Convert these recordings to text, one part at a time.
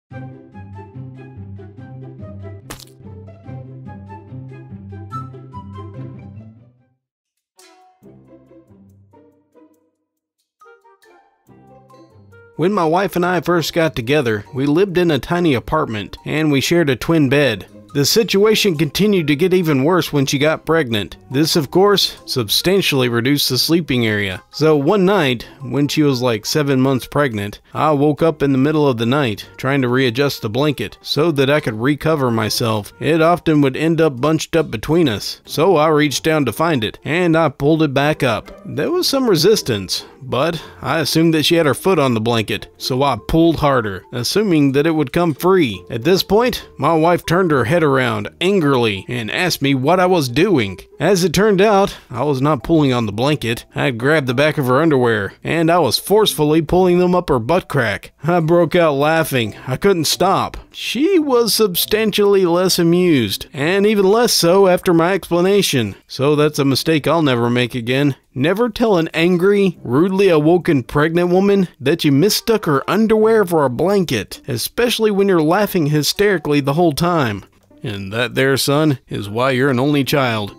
When my wife and I first got together, we lived in a tiny apartment, and we shared a twin bed. The situation continued to get even worse when she got pregnant. This, of course, substantially reduced the sleeping area. So one night, when she was like 7 months pregnant, I woke up in the middle of the night, trying to readjust the blanket so that I could recover myself. It often would end up bunched up between us, so I reached down to find it, and I pulled it back up. There was some resistance, but I assumed that she had her foot on the blanket, so I pulled harder, assuming that it would come free. At this point, my wife turned her head around angrily and asked me what I was doing. As it turned out, I was not pulling on the blanket. I had grabbed the back of her underwear, and I was forcefully pulling them up her butt crack. I broke out laughing. I couldn't stop. She was substantially less amused, and even less so after my explanation. So that's a mistake I'll never make again. Never tell an angry, rudely awoken pregnant woman that you mistook her underwear for a blanket, especially when you're laughing hysterically the whole time. And that there, son, is why you're an only child.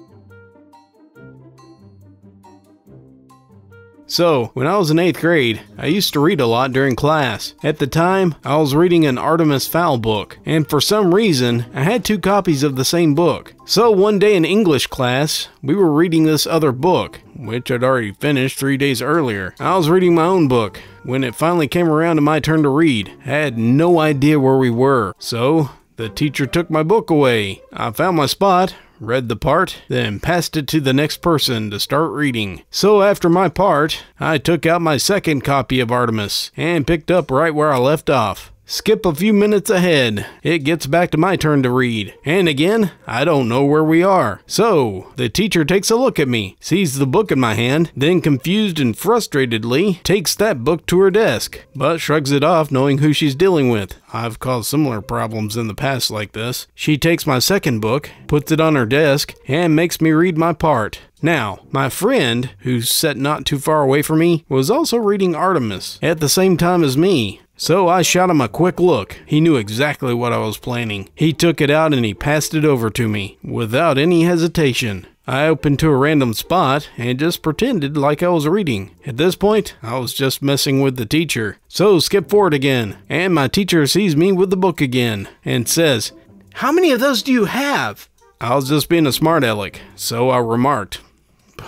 So, when I was in 8th grade, I used to read a lot during class. At the time, I was reading an Artemis Fowl book, and for some reason, I had 2 copies of the same book. So one day in English class, we were reading this other book, which I'd already finished 3 days earlier. I was reading my own book. When it finally came around to my turn to read, I had no idea where we were. So, the teacher took my book away. I found my spot, read the part, then passed it to the next person to start reading. So after my part, I took out my second copy of Artemis and picked up right where I left off. Skip a few minutes ahead, it gets back to my turn to read. And again, I don't know where we are. So, the teacher takes a look at me, sees the book in my hand, then confused and frustratedly takes that book to her desk, but shrugs it off knowing who she's dealing with. I've caused similar problems in the past like this. She takes my second book, puts it on her desk, and makes me read my part. Now, my friend, who's sat not too far away from me, was also reading Artemis at the same time as me. So I shot him a quick look. He knew exactly what I was planning. He took it out and he passed it over to me, without any hesitation. I opened to a random spot and just pretended like I was reading. At this point, I was just messing with the teacher. So skip forward again, and my teacher sees me with the book again, and says, "How many of those do you have?" I was just being a smart aleck, so I remarked,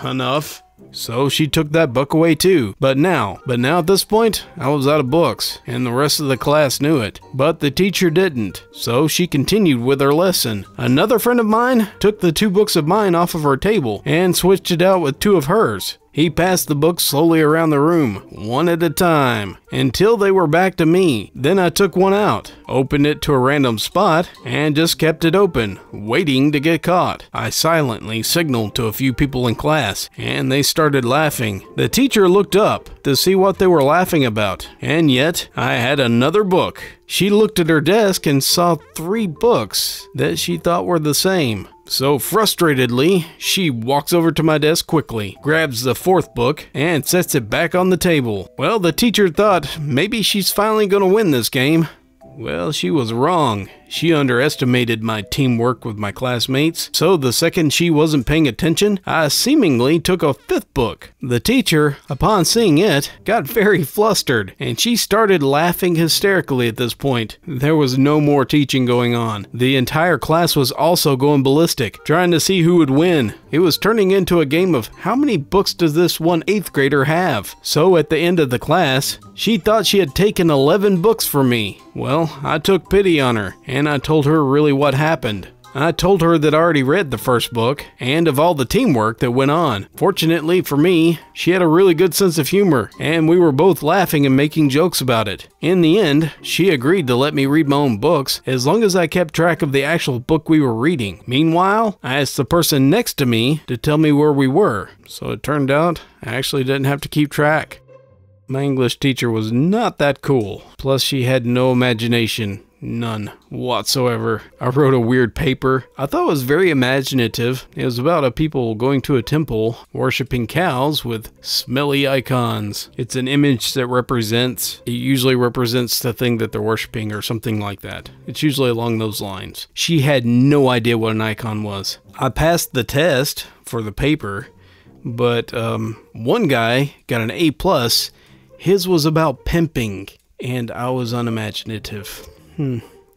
"Enough." So she took that book away too. But now at this point, I was out of books, and the rest of the class knew it. But the teacher didn't, so she continued with her lesson. Another friend of mine took the 2 books of mine off of her table and switched it out with 2 of hers. He passed the books slowly around the room, one at a time, until they were back to me. Then I took one out, opened it to a random spot, and just kept it open, waiting to get caught. I silently signaled to a few people in class, and they started laughing. The teacher looked up to see what they were laughing about, and yet I had another book. She looked at her desk and saw 3 books that she thought were the same. So frustratedly, she walks over to my desk quickly, grabs the 4th book, and sets it back on the table. Well, the teacher thought maybe she's finally gonna win this game. Well, she was wrong. She underestimated my teamwork with my classmates, so the second she wasn't paying attention, I seemingly took a 5th book. The teacher, upon seeing it, got very flustered, and she started laughing hysterically at this point. There was no more teaching going on. The entire class was also going ballistic, trying to see who would win. It was turning into a game of how many books does this one 8th grader have? So at the end of the class, she thought she had taken 11 books from me. Well, I took pity on her, and I told her really what happened. I told her that I already read the 1st book, and of all the teamwork that went on. Fortunately for me, she had a really good sense of humor, and we were both laughing and making jokes about it. In the end, she agreed to let me read my own books, as long as I kept track of the actual book we were reading. Meanwhile, I asked the person next to me to tell me where we were, so it turned out I actually didn't have to keep track. My English teacher was not that cool, plus she had no imagination. None whatsoever. I wrote a weird paper. I thought it was very imaginative. It was about a people going to a temple, worshipping cows with smelly icons. It's an image that it usually represents the thing that they're worshiping or something like that. It's usually along those lines. She had no idea what an icon was. I passed the test for the paper, but one guy got an A+. His was about pimping, and I was unimaginative.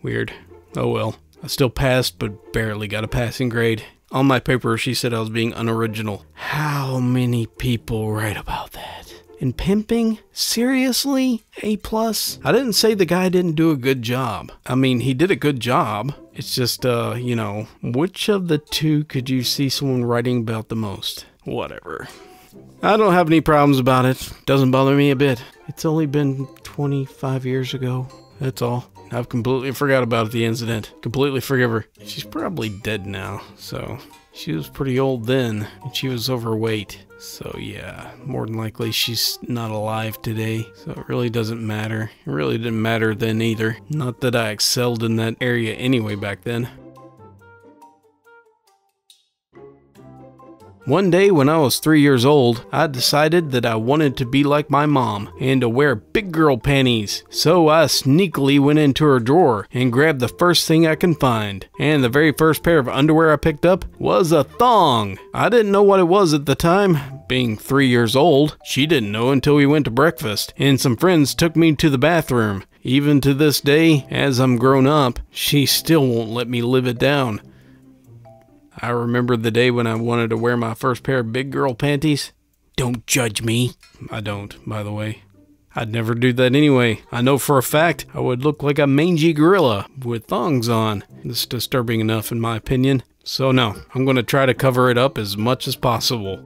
Weird. Oh well. I still passed, but barely got a passing grade. On my paper, she said I was being unoriginal. How many people write about that? And pimping? Seriously? A+? I didn't say the guy didn't do a good job. I mean, he did a good job. It's just, you know, which of the two could you see someone writing about the most? Whatever. I don't have any problems about it. Doesn't bother me a bit. It's only been 25 years ago. That's all. I've completely forgot about the incident. Completely forgive her. She's probably dead now, so she was pretty old then, and she was overweight. So yeah, more than likely she's not alive today, so it really doesn't matter. It really didn't matter then either. Not that I excelled in that area anyway back then. One day when I was 3 years old, I decided that I wanted to be like my mom and to wear big girl panties. So I sneakily went into her drawer and grabbed the first thing I can find. And the very first pair of underwear I picked up was a thong. I didn't know what it was at the time. Being 3 years old, she didn't know until we went to breakfast and some friends took me to the bathroom. Even to this day, as I'm grown up, she still won't let me live it down. I remember the day when I wanted to wear my first pair of big girl panties. Don't judge me. I don't, by the way. I'd never do that anyway. I know for a fact I would look like a mangy gorilla with thongs on. It's disturbing enough in my opinion. So no, I'm going to try to cover it up as much as possible.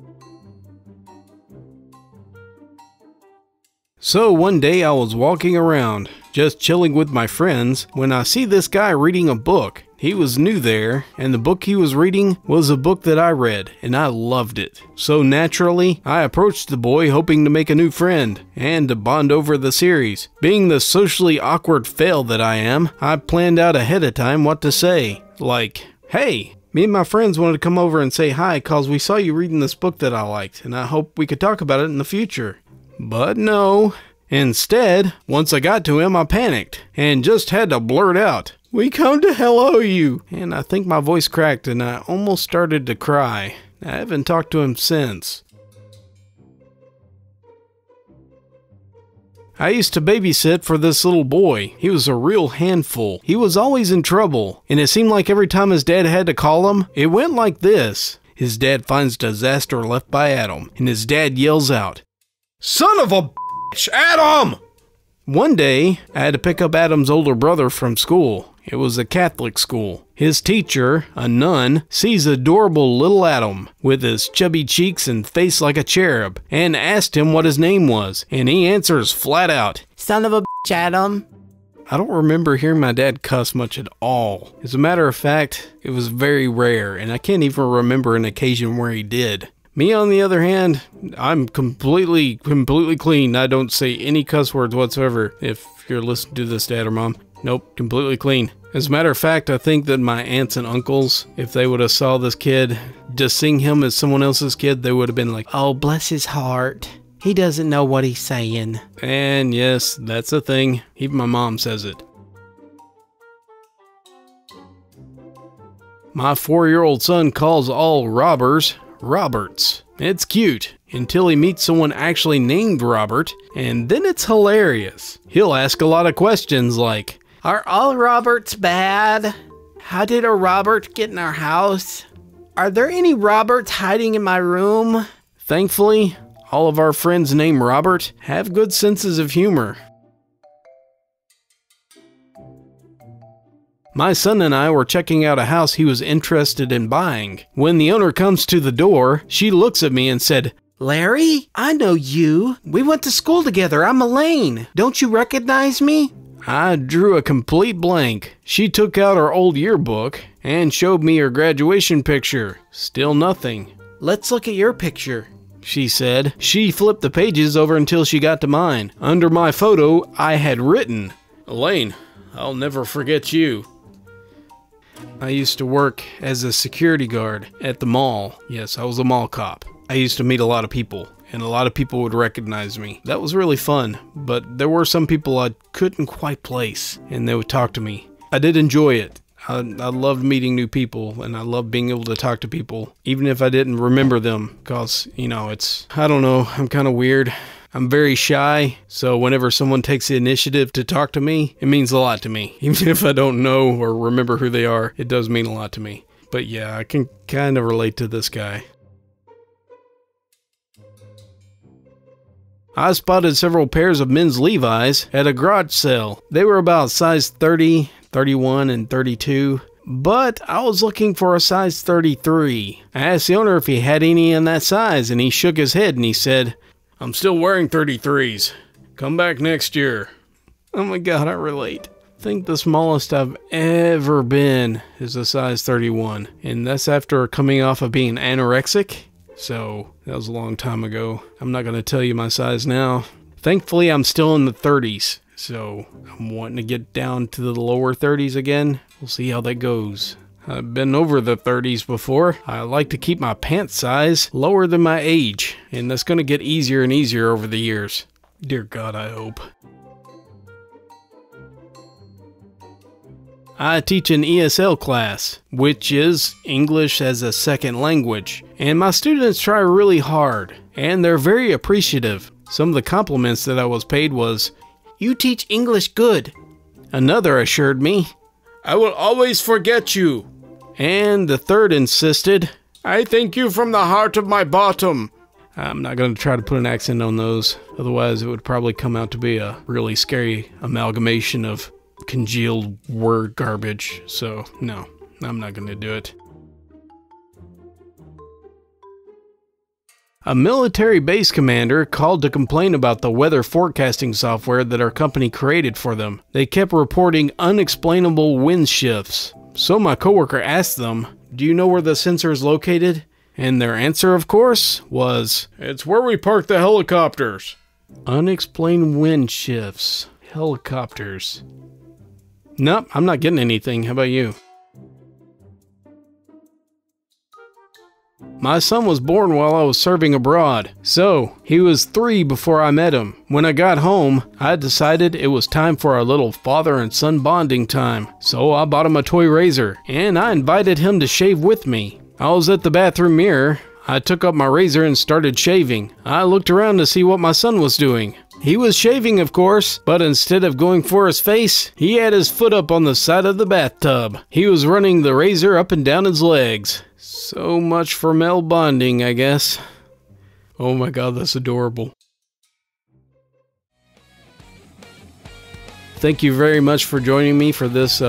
So one day I was walking around, just chilling with my friends, when I see this guy reading a book. He was new there, and the book he was reading was a book that I read, and I loved it. So naturally, I approached the boy hoping to make a new friend, and to bond over the series. Being the socially awkward fail that I am, I planned out ahead of time what to say. Like, hey, me and my friends wanted to come over and say hi cause we saw you reading this book that I liked, and I hope we could talk about it in the future. But no. Instead, once I got to him, I panicked, and just had to blurt out, "We come to hello you." And I think my voice cracked and I almost started to cry. I haven't talked to him since. I used to babysit for this little boy. He was a real handful. He was always in trouble, and it seemed like every time his dad had to call him, it went like this. His dad finds disaster left by Adam, and his dad yells out, "Son of a bitch, Adam!" One day, I had to pick up Adam's older brother from school. It was a Catholic school. His teacher, a nun, sees adorable little Adam with his chubby cheeks and face like a cherub and asked him what his name was, and he answers flat out, "Son of a bitch, Adam." I don't remember hearing my dad cuss much at all. As a matter of fact, it was very rare, and I can't even remember an occasion where he did. Me, on the other hand, I'm completely clean. I don't say any cuss words whatsoever. If you're listening to this, Dad or Mom. Nope, completely clean. As a matter of fact, I think that my aunts and uncles, if they would have saw this kid, just seeing him as someone else's kid, they would have been like, "Oh, bless his heart. He doesn't know what he's saying." And yes, that's a thing. Even my mom says it. My 4-year-old son calls all robbers Roberts. It's cute until he meets someone actually named Robert, and then it's hilarious. He'll ask a lot of questions like, "Are all Roberts bad? How did a Robert get in our house? Are there any Roberts hiding in my room?" Thankfully, all of our friends named Robert have good senses of humor. My son and I were checking out a house he was interested in buying. When the owner comes to the door, she looks at me and said, "Larry, I know you. We went to school together. I'm Elaine. Don't you recognize me?" I drew a complete blank. She took out her old yearbook and showed me her graduation picture. Still nothing. "Let's look at your picture," she said. She flipped the pages over until she got to mine. Under my photo, I had written, "Elaine, I'll never forget you. I used to work as a security guard at the mall. Yes, I was a mall cop. I used to meet a lot of people, and a lot of people would recognize me. That was really fun, but there were some people I couldn't quite place, and they would talk to me. I did enjoy it. I loved meeting new people, and I loved being able to talk to people, even if I didn't remember them, because, you know, I don't know, I'm kind of weird. I'm very shy, so whenever someone takes the initiative to talk to me, it means a lot to me. Even if I don't know or remember who they are, it does mean a lot to me. But yeah, I can kind of relate to this guy. I spotted several pairs of men's Levi's at a garage sale. They were about size 30, 31, and 32, but I was looking for a size 33. I asked the owner if he had any in that size, and he shook his head and he said, "I'm still wearing 33s. Come back next year." Oh my god, I relate. I think the smallest I've ever been is a size 31, and that's after coming off of being anorexic. So, that was a long time ago. I'm not going to tell you my size now. Thankfully, I'm still in the 30s, so I'm wanting to get down to the lower 30s again. We'll see how that goes. I've been over the 30s before. I like to keep my pant size lower than my age, and that's going to get easier and easier over the years. Dear God, I hope. I teach an ESL class, which is English as a Second Language, and my students try really hard, and they're very appreciative. Some of the compliments that I was paid was, "You teach English good." Another assured me, "I will always forget you." And the third insisted, "I thank you from the heart of my bottom." I'm not going to try to put an accent on those, otherwise it would probably come out to be a really scary amalgamation of congealed word garbage, so no, I'm not going to do it. A military base commander called to complain about the weather forecasting software that our company created for them. They kept reporting unexplainable wind shifts. So my coworker asked them, "Do you know where the sensor is located?" And their answer, of course, was, "It's where we park the helicopters." Unexplained wind shifts. Helicopters. Nope, I'm not getting anything. How about you? My son was born while I was serving abroad, so he was 3 before I met him. When I got home, I decided it was time for a little father and son bonding time, so I bought him a toy razor, and I invited him to shave with me. I was at the bathroom mirror. I took up my razor and started shaving. I looked around to see what my son was doing. He was shaving, of course, but instead of going for his face, he had his foot up on the side of the bathtub. He was running the razor up and down his legs. So much for male bonding, I guess. Oh my god, that's adorable. Thank you very much for joining me for this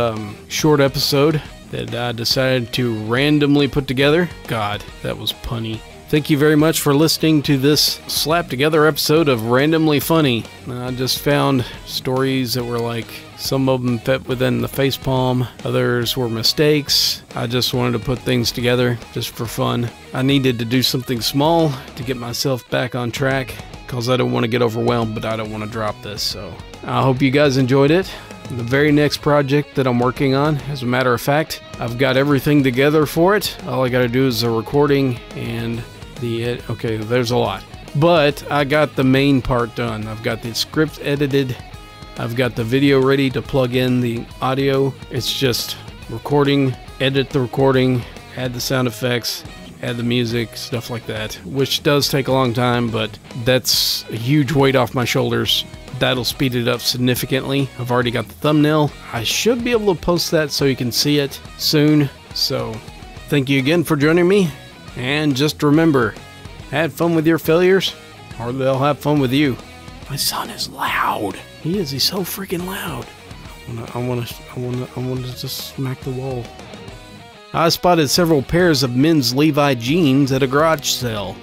short episode that I decided to randomly put together. God, that was punny. Thank you very much for listening to this slapped together episode of Randomly Funny. I just found stories that were like, some of them fit within the facepalm, others were mistakes. I just wanted to put things together just for fun. I needed to do something small to get myself back on track because I don't want to get overwhelmed, but I don't want to drop this. So I hope you guys enjoyed it. The very next project that I'm working on, as a matter of fact, I've got everything together for it. All I gotta do is a recording and okay, there's a lot. But I got the main part done. I've got the script edited. I've got the video ready to plug in the audio. It's just recording, edit the recording, add the sound effects, add the music, stuff like that, which does take a long time, but that's a huge weight off my shoulders. That'll speed it up significantly. I've already got the thumbnail. I should be able to post that so you can see it soon. So thank you again for joining me. And just remember, have fun with your failures, or they'll have fun with you. My son is loud. He is. He's so freaking loud. I want to just smack the wall. I spotted several pairs of men's Levi jeans at a garage sale.